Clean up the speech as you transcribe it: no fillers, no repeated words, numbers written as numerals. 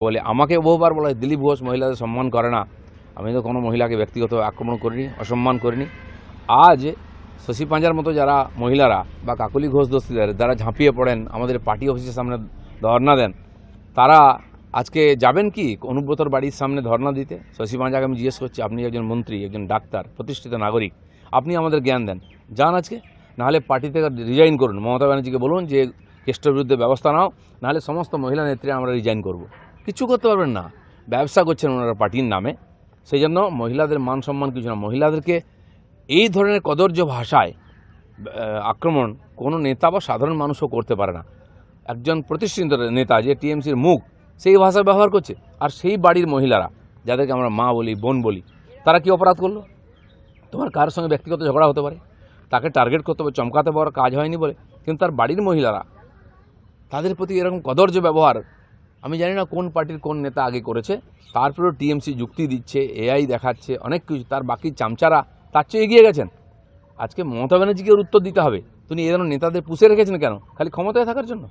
বলে আমাকে বহুবার বলা হয় দিলীপ ঘোষ মহিলাদের সম্মান করে না। আমি তো কোনো মহিলাকে ব্যক্তিগত আক্রমণ করিনি, অসম্মান করিনি। আজ শশী পাঁজার মতো যারা মহিলারা বা কাকলি ঘোষ দস্তিদার যারা ঝাঁপিয়ে পড়েন আমাদের পার্টি অফিসের সামনে ধর্ণা দেন, তারা আজকে যাবেন কি অনুব্রতর বাড়ির সামনে ধর্ণা দিতে? শশী পাঁজাকে আমি জিজ্ঞেস করছি, আপনি একজন মন্ত্রী, একজন ডাক্তার, প্রতিষ্ঠিত নাগরিক, আপনি আমাদের জ্ঞান দেন, যান আজকে, নাহলে পার্টি থেকে রিজাইন করুন। মমতা ব্যানার্জিকে বলুন যে কেষ্টর বিরুদ্ধে ব্যবস্থা নাও, নাহলে সমস্ত মহিলা নেত্রী আমরা রিজাইন করব। কিছু করতে পারবেন না, ব্যবসা করছেন ওনারা পার্টির নামে। সেই জন্য মহিলাদের মান সম্মান কিছু না। মহিলাদেরকে এই ধরনের কদর্য ভাষায় আক্রমণ কোনো নেতা বা সাধারণ মানুষও করতে পারে না। একজন প্রতিষ্ঠিত নেতা যে টিএমসির মুখ, সেই ভাষা ব্যবহার করছে। আর সেই বাড়ির মহিলারা যাদেরকে আমরা মা বলি, বোন বলি, তারা কি অপরাধ করলো? তোমার কার সঙ্গে ব্যক্তিগত ঝগড়া হতে পারে, তাকে টার্গেট করতে হবে, চমকাতে পারার কাজ হয়নি বলে, কিন্তু তার বাড়ির মহিলারা তাদের প্রতি এরকম কদর্য ব্যবহার, আমি জানি না কোন পার্টির কোন নেতা আগে করেছে। তারপরেও টিএমসি যুক্তি দিচ্ছে, এআই দেখাচ্ছে, অনেক কিছু, তার বাকি চামচারা তার চেয়ে এগিয়ে গেছেন। আজকে মমতা ব্যানার্জিকে উত্তর দিতে হবে, তিনি এই ধরনের নেতাদের পুষে রেখেছেন কেন? খালি ক্ষমতায় থাকার জন্য?